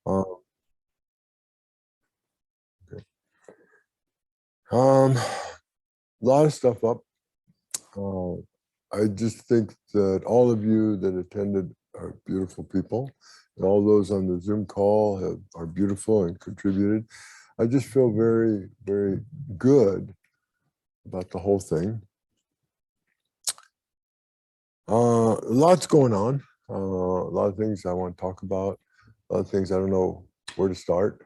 Uh, okay. A lot of stuff up. Uh, I just think that all of you that attended are beautiful people, and all those on the Zoom call are beautiful and contributed. I just feel very, very good about the whole thing. Lots going on. A lot of things I want to talk about. A lot of things I don't know where to start.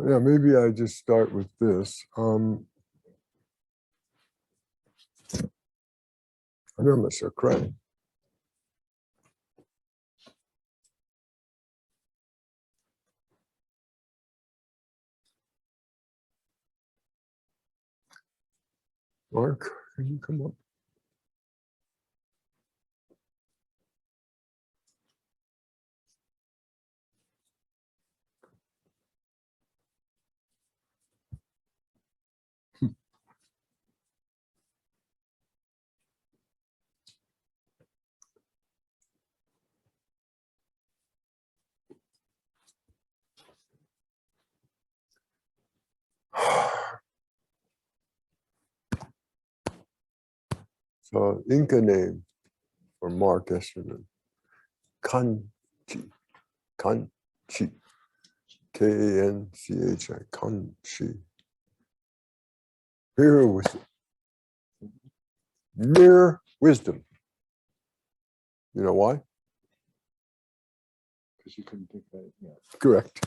Yeah, maybe I just start with this. I know Mr. Craig. Mark, can you come up? So Inca name for Mark Esterman, Kanchi, Kanchi, Kanchi, Kanchi. Mere wisdom. Mere wisdom. You know why? Because you couldn't think that. Yeah. Correct.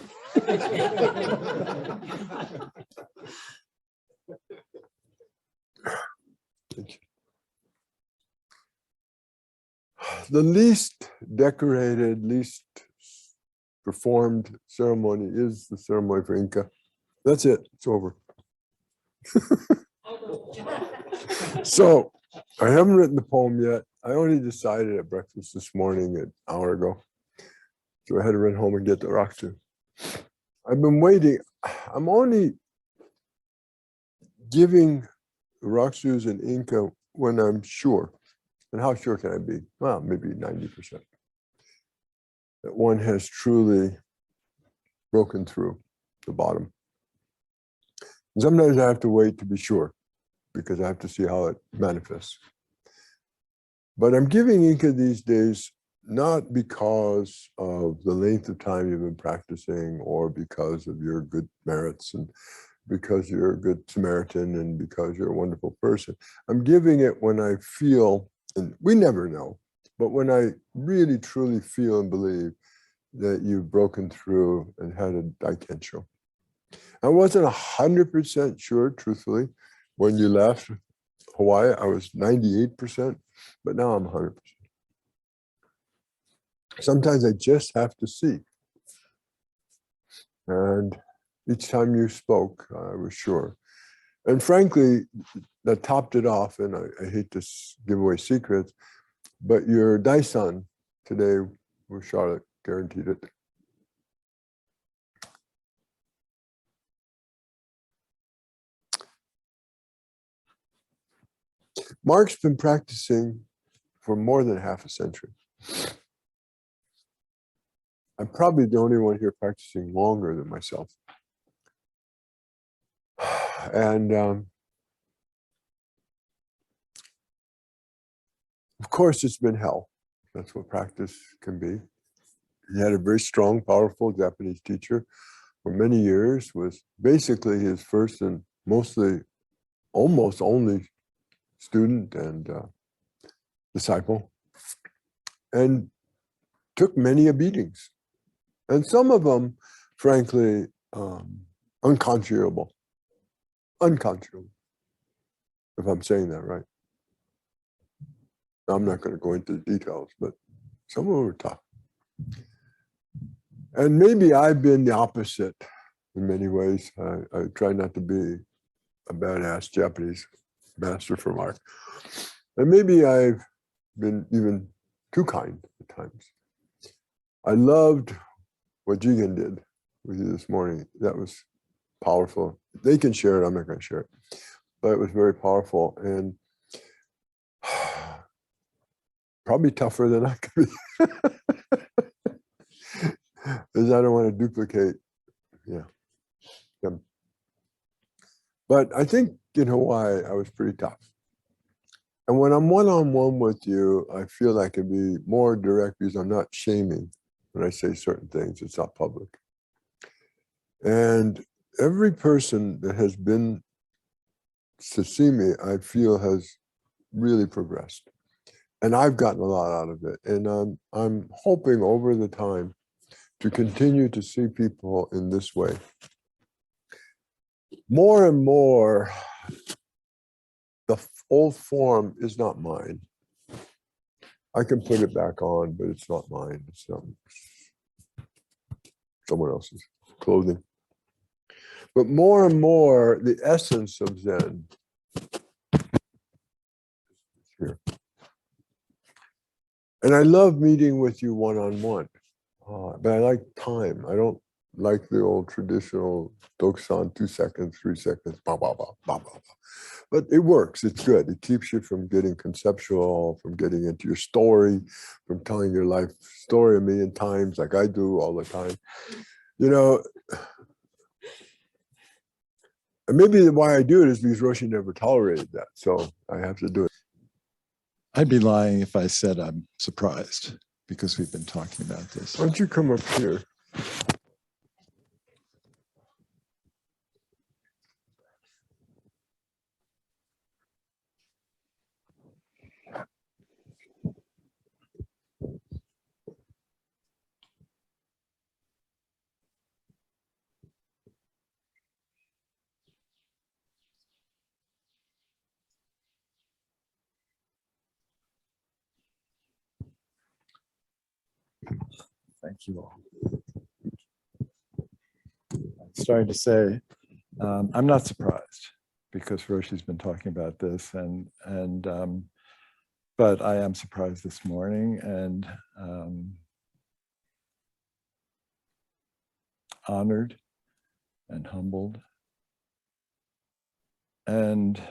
Thank you. The least decorated, least performed ceremony is the ceremony for Inca. That's it. It's over. So I haven't written the poem yet. I only decided at breakfast this morning an hour ago. So I had to run home and get the Raksu. I've been waiting. I'm only giving Raksus and Inca when I'm sure. And how sure can I be? Well, maybe 90%. That one has truly broken through the bottom. And sometimes I have to wait to be sure because I have to see how it manifests. But I'm giving Inca these days not because of the length of time you've been practicing or because of your good merits and because you're a good Samaritan and because you're a wonderful person. I'm giving it when I feel, and we never know, but when I really truly feel and believe that you've broken through and had a daikensho. I wasn't 100% sure, truthfully, when you left Hawaii. I was 98%, but now I'm 100%. Sometimes I just have to see. And each time you spoke, I was sure. And frankly, that topped it off, and I hate to give away secrets, but your Daisan today with Charlotte guaranteed it. Mark's been practicing for more than half a century. I'm probably the only one here practicing longer than myself. And of course, it's been hell. That's what practice can be. He had a very strong, powerful Japanese teacher for many years, was basically his first and mostly, almost only student and disciple, and took many a beatings. And some of them, frankly, unconscionable, if I'm saying that right. I'm not going to go into the details, but some of them were tough. And maybe I've been the opposite in many ways. I try not to be a badass Japanese master for Mark. And maybe I've been even too kind at times. I loved what Jigen did with you this morning. That was powerful. They can share it. I'm not going to share it, but it was very powerful and probably tougher than I could be, because I don't want to duplicate. Yeah. But I think in Hawaii, I was pretty tough. And when I'm one-on-one with you, I feel I can be more direct because I'm not shaming when I say certain things. It's not public. And every person that has been to see me, I feel has really progressed. And I've gotten a lot out of it. And I'm hoping over the time to continue to see people in this way. More and more, the old form is not mine. I can put it back on, but it's not mine. It's someone else's clothing. But more and more, the essence of Zen is here. And I love meeting with you one-on-one, but I like time. I don't like the old traditional Dokusan, 2 seconds, 3 seconds, blah, blah, blah, blah, blah, blah. But it works. It's good. It keeps you from getting conceptual, from getting into your story, from telling your life story a million times like I do all the time. You know, and maybe why I do it is because Roshi never tolerated that. So I have to do it. I'd be lying if I said I'm surprised because we've been talking about this. Why don't you come up here? Thank you all. I'm starting to say, I'm not surprised because Roshi's been talking about this, but I am surprised this morning and honored and humbled and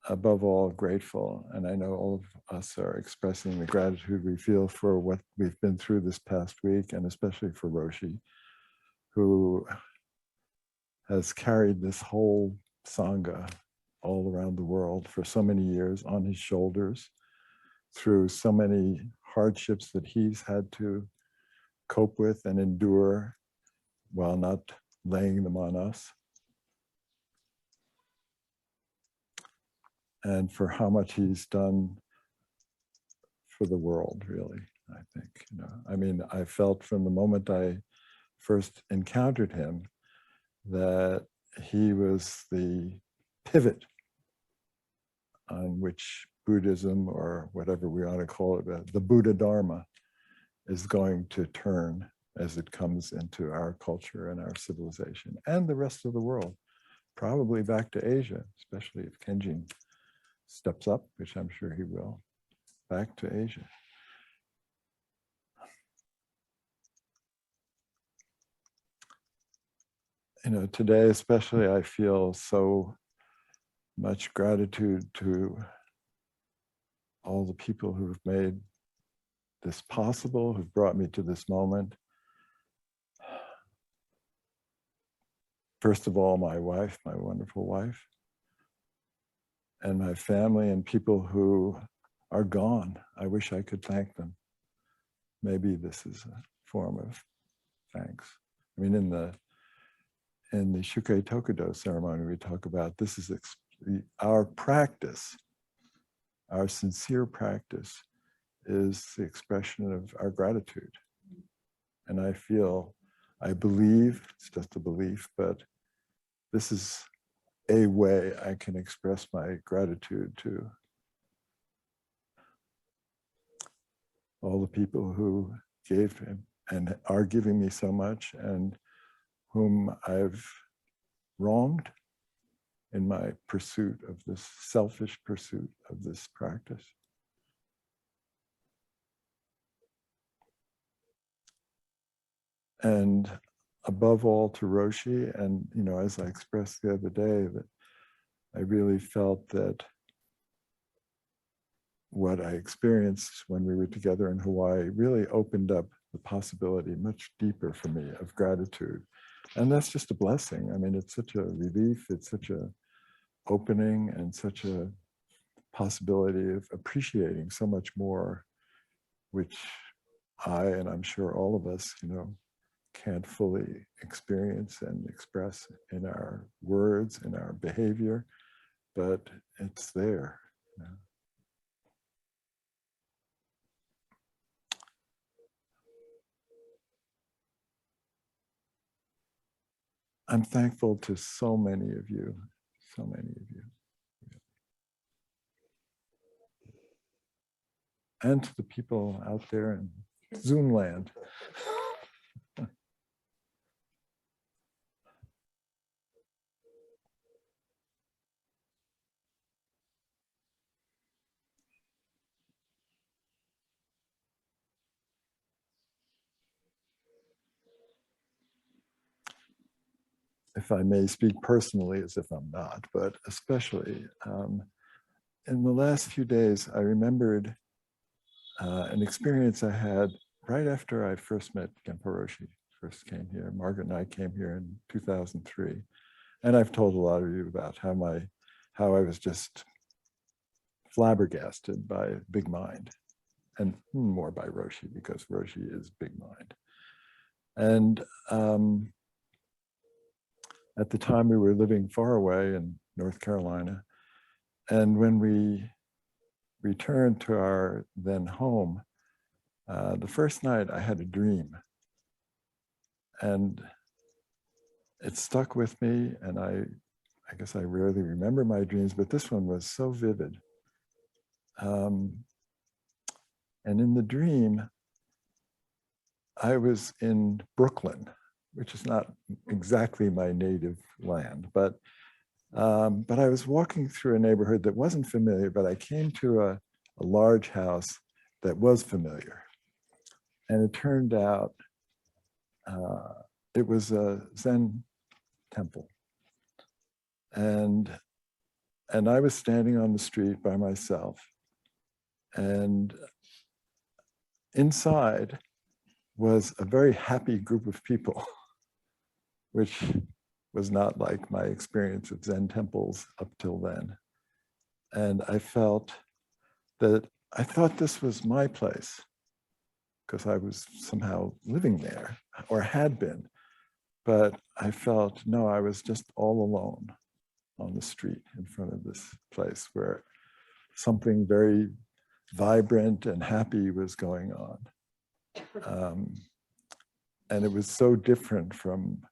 above all grateful. And I know all of us are expressing the gratitude we feel for what we've been through this past week, and especially for Roshi, who has carried this whole Sangha all around the world for so many years on his shoulders through so many hardships that he's had to cope with and endure while not laying them on us. And for how much he's done for the world, really, I think. You know, I mean, I felt from the moment I first encountered him that he was the pivot on which Buddhism, or whatever we ought to call it, the Buddha Dharma, is going to turn as it comes into our culture and our civilization and the rest of the world, probably back to Asia, especially if Kenjin steps up, which I'm sure he will, back to Asia. You know, today especially, I feel so much gratitude to all the people who've made this possible, who've brought me to this moment. First of all, my wife, my wonderful wife, and my family and people who are gone. I wish I could thank them. Maybe this is a form of thanks. I mean, in the Shukai Tokudo ceremony, we talk about this is our practice, our sincere practice is the expression of our gratitude. And I believe, it's just a belief, but this is a way I can express my gratitude to all the people who gave and are giving me so much and whom I've wronged in my pursuit of this selfish pursuit of this practice. And above all to Roshi. And, you know, as I expressed the other day, that I really felt that what I experienced when we were together in Hawaii really opened up the possibility much deeper for me of gratitude. And that's just a blessing. I mean, it's such a relief, it's such a opening and such a possibility of appreciating so much more, which I, and I'm sure all of us, you know, can't fully experience and express in our words, in our behavior, but it's there. You know. I'm thankful to so many of you, so many of you. And to the people out there in Zoom land. If I may speak personally, as if I'm not, but especially in the last few days, I remembered an experience I had right after I first met Genpo Roshi, first came here. Margaret and I came here in 2003. And I've told a lot of you about how I was just flabbergasted by Big Mind, and more by Roshi, because Roshi is Big Mind. And at the time we were living far away in North Carolina. And when we returned to our then home, the first night I had a dream. And it stuck with me, and I guess I rarely remember my dreams, but this one was so vivid. And in the dream, I was in Brooklyn, which is not exactly my native land, but I was walking through a neighborhood that wasn't familiar, but I came to a large house that was familiar. And it turned out it was a Zen temple. And I was standing on the street by myself. And inside was a very happy group of people, which was not like my experience at Zen temples up till then. And I felt that I thought this was my place because I was somehow living there or had been. But I felt, no, I was just all alone on the street in front of this place where something very vibrant and happy was going on. And it was so different from,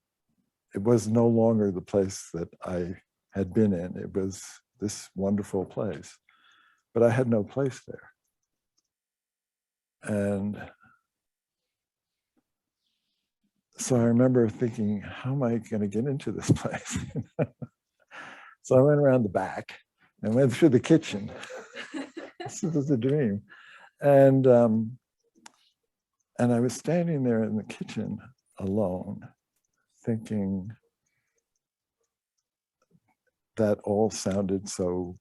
it was no longer the place that I had been in. It was this wonderful place, but I had no place there. And so I remember thinking, how am I going to get into this place? So I went around the back and went through the kitchen. This was a dream. And I was standing there in the kitchen alone, thinking that all sounded so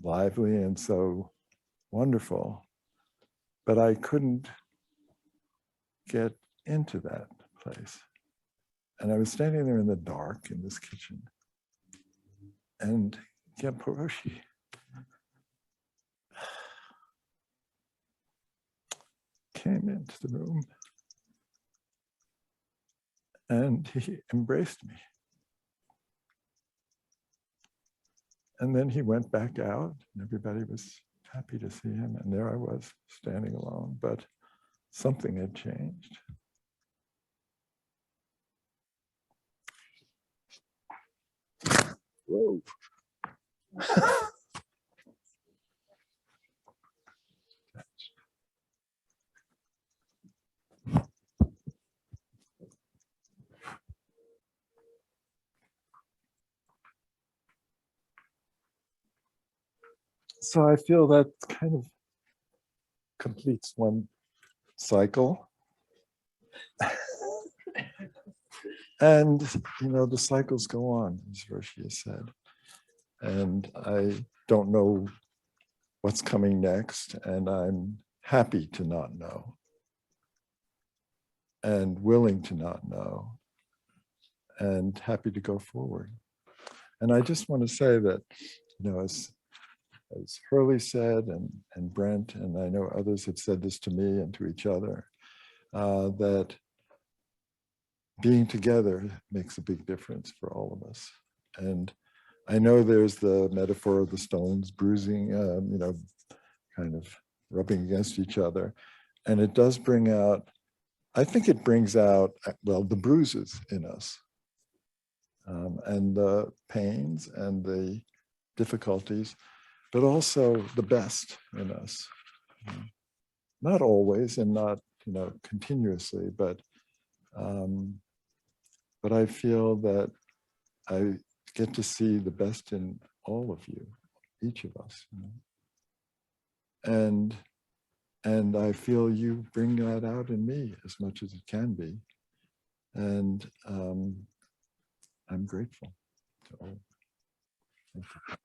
lively and so wonderful, but I couldn't get into that place. And I was standing there in the dark in this kitchen, and Genpo Roshi came into the room and he embraced me. And then he went back out and everybody was happy to see him. And there I was standing alone, but something had changed. Whoa. So I feel that kind of completes one cycle. And, the cycles go on, as Roshi has said. And I don't know what's coming next, and I'm happy to not know and willing to not know and happy to go forward. And I just want to say that, as Hurley said, and Brent, and I know others have said this to me and to each other, that being together makes a big difference for all of us. And I know there's the metaphor of the stones bruising, kind of rubbing against each other. And it does bring out, I think it brings out, well, the bruises in us, and the pains and the difficulties, but also the best in us. Not always and not, continuously, but I feel that I get to see the best in all of you, each of us. And I feel you bring that out in me as much as it can be. And I'm grateful to all. Thank you.